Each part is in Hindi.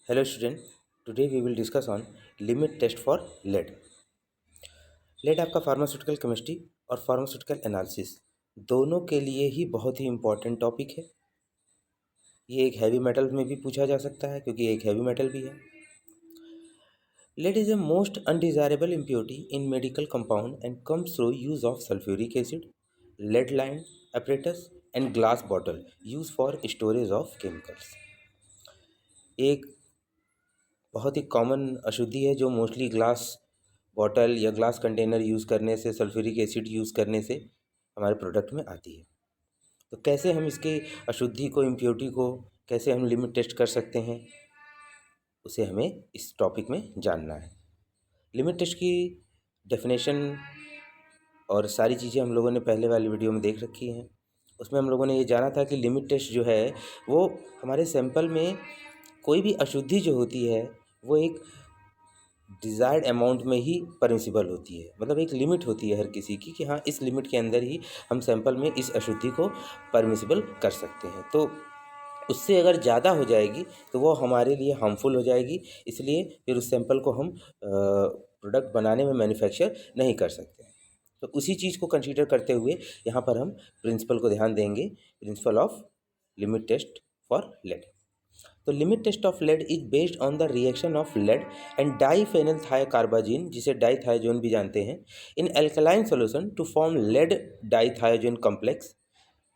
Hello student, today we will discuss on limit test for lead. Lead आपका फार्मास्यूटिकल केमिस्ट्री और फार्मास्यूटिकल एनालिसिस दोनों के लिए ही बहुत ही इम्पॉर्टेंट टॉपिक है। ये एक हैवी मेटल में भी पूछा जा सकता है क्योंकि एक हैवी मेटल भी है। Lead is a most undesirable impurity in medical compound and comes through use of sulphuric acid, lead line apparatus and glass bottle use for storage of chemicals. एक बहुत ही कॉमन अशुद्धि है जो मोस्टली ग्लास बॉटल या ग्लास कंटेनर यूज़ करने से, सल्फ्यूरिक एसिड यूज़ करने से हमारे प्रोडक्ट में आती है। तो कैसे हम इसके अशुद्धि को, इम्प्योरिटी को कैसे हम लिमिट टेस्ट कर सकते हैं, उसे हमें इस टॉपिक में जानना है। लिमिट टेस्ट की डेफिनेशन और सारी चीज़ें हम लोगों ने पहले वाली वीडियो में देख रखी हैं। उसमें हम लोगों ने ये जाना था कि लिमिट टेस्ट जो है वो हमारे सैंपल में कोई भी अशुद्धि जो होती है वो एक डिज़ायर्ड अमाउंट में ही परमिसिबल होती है। मतलब एक लिमिट होती है हर किसी की कि हाँ, इस लिमिट के अंदर ही हम सैंपल में इस अशुद्धि को परमिसिबल कर सकते हैं। तो उससे अगर ज़्यादा हो जाएगी तो वो हमारे लिए हार्मफुल हो जाएगी, इसलिए फिर उस सैंपल को हम प्रोडक्ट बनाने में मैन्युफैक्चर नहीं कर सकते। तो उसी चीज़ को कंसीडर करते हुए यहाँ पर हम प्रिंसिपल को ध्यान देंगे, principle of limit test for lead. तो limit test of lead is based on the reaction of lead and diphenyl thiocarbazone, जिसे डाईथायोजोन भी जानते हैं, in alkaline solution to form lead dithizone complex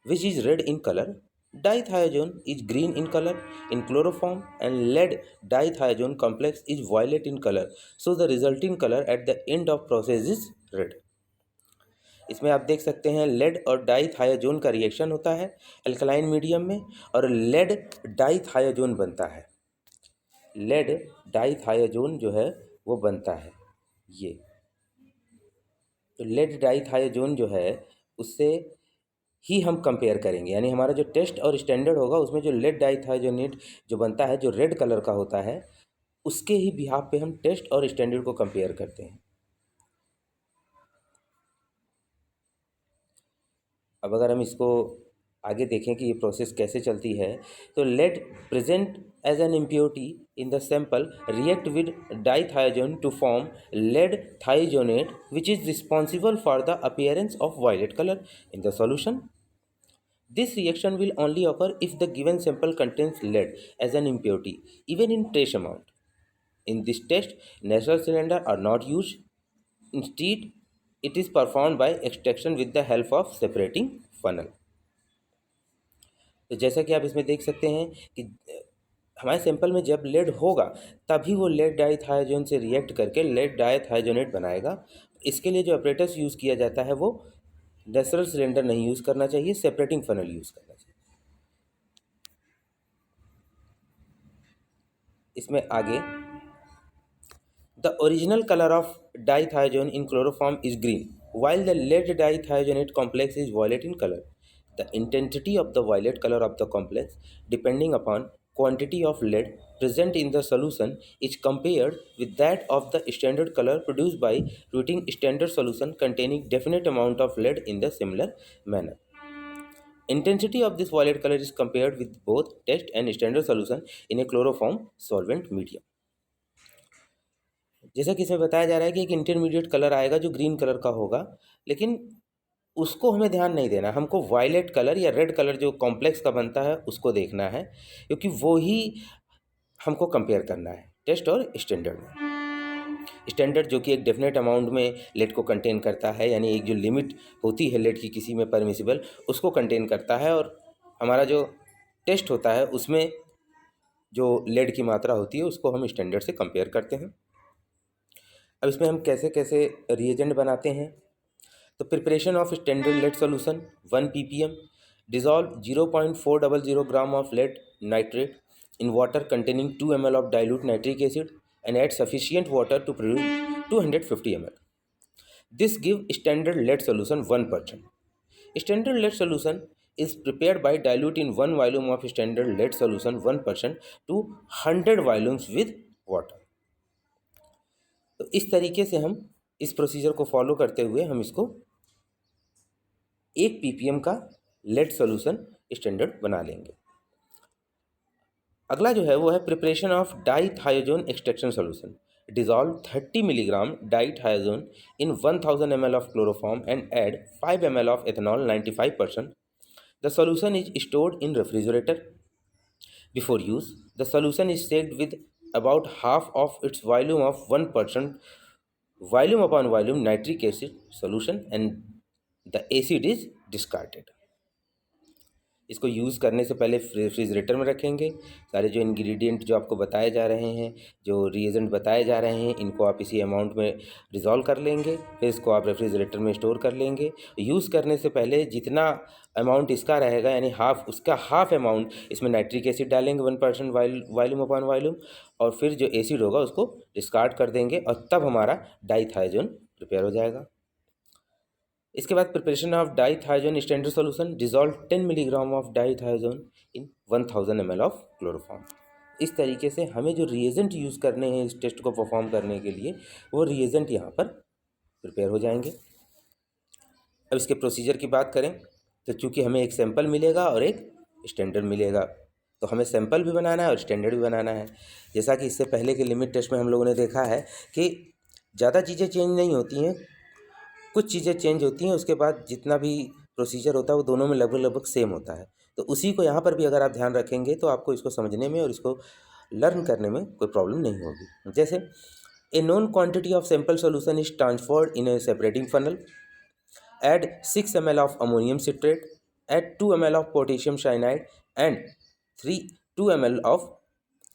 which is red in colour. Dithiazone is green in color in chloroform and lead dithiazone complex is violet in color. So the resulting color at the end of process is red. इसमें आप देख सकते हैं लेड और डाईथायोजोन का रिएक्शन होता है अल्कलाइन मीडियम में और लेड डाईथायोजोन बनता है। लेड डाईथायोजोन जो है वो बनता है ये। तो लेड डाईथायोजोन जो है उससे ही हम कंपेयर करेंगे, यानी हमारा जो टेस्ट और स्टैंडर्ड होगा उसमें जो लेड डाईथायोजोनेट जो बनता है, जो रेड कलर का होता है, उसके ही बिहाफ पे हम टेस्ट और स्टैंडर्ड को कंपेयर करते हैं। अब अगर हम इसको आगे देखें कि ये प्रोसेस कैसे चलती है, तो lead present as an impurity in the sample react with dithizone to form lead thiozonate which is responsible for the appearance of violet colour in the solution. This reaction will only occur if the given sample contains lead as an impurity, even in trace amount. In this test, natural cylinder are not used. Instead, it is performed by extraction with the help of separating funnel. तो जैसा कि आप इसमें देख सकते हैं कि हमारे सैंपल में जब लेड होगा तभी वो लेड डाईथायोजोन से रिएक्ट करके लेड डाईथायोजोनेट बनाएगा। इसके लिए जो अपरेटस यूज़ किया जाता है वो नेचुरल सिलेंडर नहीं यूज़ करना चाहिए, सेपरेटिंग फनल यूज़ करना चाहिए। इसमें आगे the original colour of dithizone in chloroform is green while the lead dithiazonate complex is violet in color. The intensity of the violet color of the complex, depending upon quantity of lead present in the solution, is compared with that of the standard color produced by treating standard solution containing definite amount of lead in the similar manner. Intensity of this violet color is compared with both test and standard solution in a chloroform solvent medium. जैसा कि इसमें बताया जा रहा है कि एक इंटरमीडिएट कलर आएगा जो ग्रीन कलर का होगा, लेकिन उसको हमें ध्यान नहीं देना, हमको वायलेट कलर या रेड कलर जो कॉम्प्लेक्स का बनता है उसको देखना है, क्योंकि वो ही हमको कंपेयर करना है टेस्ट और स्टैंडर्ड में। स्टैंडर्ड जो कि एक डेफिनेट अमाउंट में लेड को कंटेन करता है, यानी एक जो लिमिट होती है लेड की किसी में परमिसिबल, उसको कंटेन करता है, और हमारा जो टेस्ट होता है उसमें जो लेड की मात्रा होती है उसको हम स्टैंडर्ड से कंपेयर करते हैं। अब इसमें हम कैसे कैसे रिएजेंट बनाते हैं, तो preparation of standard lead solution 1 ppm, dissolve 0.400 gram of lead nitrate in water containing 2 ml of dilute nitric acid and add sufficient water to produce 250 ml. This gives standard lead solution 1%. Standard lead solution is prepared by diluting 1 volume of standard lead solution 1% to 100 volumes with water. तो इस तरीके से हम इस प्रोसीजर को फॉलो करते हुए हम इसको 1 ppm का लेड सॉल्यूशन स्टैंडर्ड बना लेंगे। अगला जो है वो है preparation of dithizone extraction solution. Dissolve 30 milligram dithizone in 1000 ml of chloroform and add 5 ml of ethanol 95%. The solution is stored in refrigerator. Before use, the solution is shaked with about half of its volume of 1% volume upon volume nitric acid solution, and the acid is discarded. इसको यूज़ करने से पहले रेफ्रिजरेटर में रखेंगे। सारे जो इंग्रेडिएंट जो आपको बताए जा रहे हैं, जो रिएजेंट बताए जा रहे हैं, इनको आप इसी अमाउंट में डिज़ोल्व कर लेंगे, फिर इसको आप रेफ्रिजरेटर में स्टोर कर लेंगे। यूज़ करने से पहले जितना अमाउंट इसका रहेगा यानी उसका हाफ अमाउंट इसमें नाइट्रिक एसिड डालेंगे 1% वॉल्यूम अपॉन वॉल्यूम, और फिर जो एसिड होगा उसको डिस्कार्ड कर देंगे, और तब हमारा डाइथायोजोन प्रिपेयर हो जाएगा। इसके बाद preparation of dithizone standard solution. Dissolve 10 milligram of dithizone in 1000 ml of chloroform. इस तरीके से हमें जो रिएजेंट यूज़ करने हैं इस टेस्ट को परफॉर्म करने के लिए, वो रिएजेंट यहाँ पर प्रिपेयर हो जाएंगे। अब इसके प्रोसीजर की बात करें तो चूँकि हमें एक सैंपल मिलेगा और एक स्टैंडर्ड मिलेगा, तो हमें सैंपल भी बनाना है और स्टैंडर्ड भी बनाना है। जैसा कि इससे पहले के लिमिट टेस्ट में हम लोगों ने देखा है कि ज़्यादा चीज़ें चेंज नहीं होती हैं, कुछ चीज़ें चेंज होती हैं, उसके बाद जितना भी प्रोसीजर होता है वो दोनों में लगभग लगभग सेम होता है। तो उसी को यहाँ पर भी अगर आप ध्यान रखेंगे तो आपको इसको समझने में और इसको लर्न करने में कोई प्रॉब्लम नहीं होगी। जैसे a known quantity of sample solution is transferred in a separating funnel, add 6 ml of ammonium citrate, add 2 ml of potassium cyanide and 2 ml of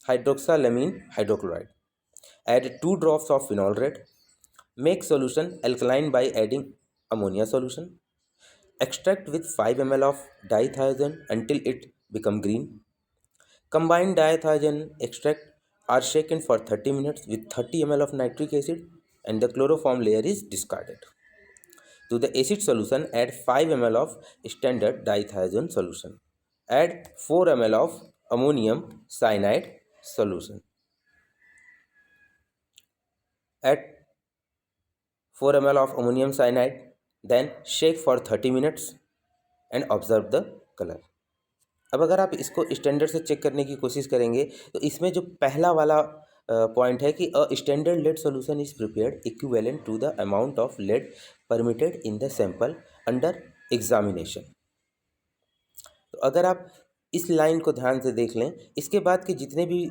hydroxylamine hydrochloride. Add 2 drops of phenol red. Make solution alkaline by adding ammonia solution. Extract with 5 ml of dithiazone until it become green. Combine dithiazone extract are shaken for 30 minutes with 30 ml of nitric acid and the chloroform layer is discarded. To the acid solution, add 5 ml of standard dithiazone solution. Add 4 ml of ammonium cyanide solution. Add 4 ml of ammonium cyanide, then shake for 30 minutes and observe the color. अब अगर आप इसको स्टैंडर्ड से चेक करने की कोशिश करेंगे तो इसमें जो पहला वाला पॉइंट है कि a standard lead solution is prepared equivalent to the amount of lead permitted in the sample under examination. तो अगर आप इस लाइन को ध्यान से देख लें, इसके बाद के जितने भी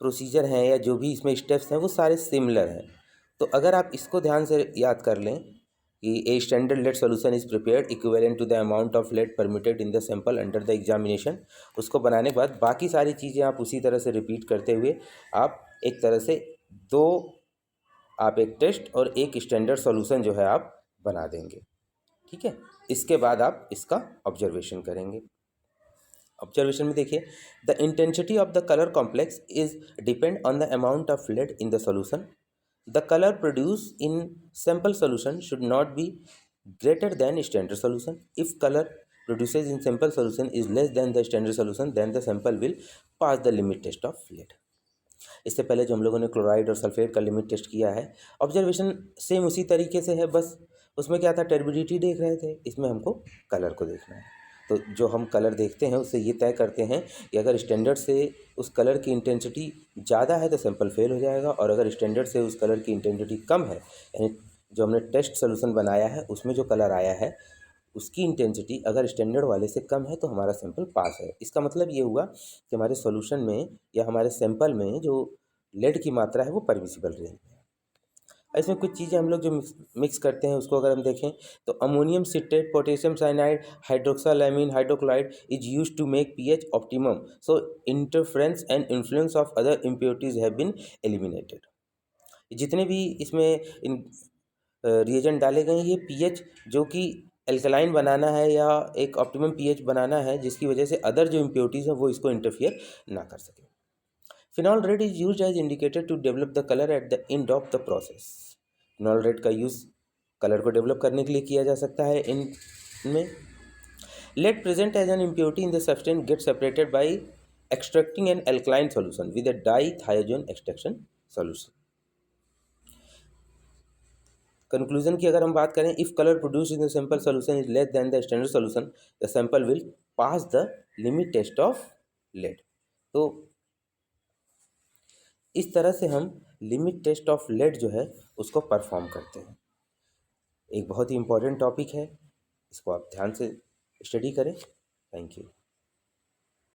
प्रोसीजर हैं या जो भी इसमें स्टेप्स हैं वो सारे सिमिलर हैं। तो अगर आप इसको ध्यान से याद कर लें कि a standard lead solution is prepared equivalent to the amount of lead permitted in the sample under the examination, उसको बनाने के बाद बाकी सारी चीज़ें आप उसी तरह से रिपीट करते हुए आप एक तरह से आप एक टेस्ट और एक स्टैंडर्ड सॉल्यूशन जो है आप बना देंगे। ठीक है, इसके बाद आप इसका ऑब्जर्वेशन करेंगे। ऑब्जर्वेशन में देखिए, the intensity of the colour complex is depend on the amount of lead in the solution. The color produced in sample solution should not be greater than standard solution. If color produces in sample solution is less than the standard solution, then the sample will pass the limit test of lead. इससे पहले जो हम लोगों ने क्लोराइड और सल्फेट का लिमिट टेस्ट किया है, ऑब्जर्वेशन सेम उसी तरीके से है, बस उसमें क्या था, टर्बिडिटी देख रहे थे, इसमें हमको कलर को देखना है। तो जो हम कलर देखते हैं उससे ये तय करते हैं कि अगर स्टैंडर्ड से उस कलर की इंटेंसिटी ज़्यादा है तो सैंपल फेल हो जाएगा, और अगर स्टैंडर्ड से उस कलर की इंटेंसिटी कम है, यानी जो हमने टेस्ट सोल्यूशन बनाया है उसमें जो कलर आया है उसकी इंटेंसिटी अगर स्टैंडर्ड वाले से कम है तो हमारा सैंपल पास है। इसका मतलब ये हुआ कि हमारे सॉल्यूशन में या हमारे सैंपल में जो लेड की मात्रा है वो परमिसिबल रेंज में है। इसमें कुछ चीज़ें हम लोग जो मिक्स करते हैं उसको अगर हम देखें तो ammonium citrate, potassium cyanide, hydroxylamine hydrochloride is used to make pH optimum, so interference and influence of other impurities have been eliminated. जितने भी इसमें इन रिएजेंट डाले गए हैं ये पीएच जो कि एल्कलाइन बनाना है या एक ऑप्टिमम पीएच बनाना है जिसकी वजह से अदर जो इम्प्योरिटीज़ हैं वो इसको इंटरफियर ना कर सके। Phenol red is used as indicator to develop the colour at the end of the process. Phenol red का यूज़ कलर को डेवलप करने के लिए किया जा सकता है। इनमें lead present as an impurity in the substance get separated by extracting an alkaline solution with a dithizone extraction solution. Conclusion की अगर हम बात करें, if colour produce in the sample solution is less than the standard solution, the sample will pass the limit test of lead. तो इस तरह से हम लिमिट टेस्ट ऑफ लेड जो है उसको परफॉर्म करते हैं। एक बहुत ही इम्पोर्टेंट टॉपिक है, इसको आप ध्यान से स्टडी करें। Thank you.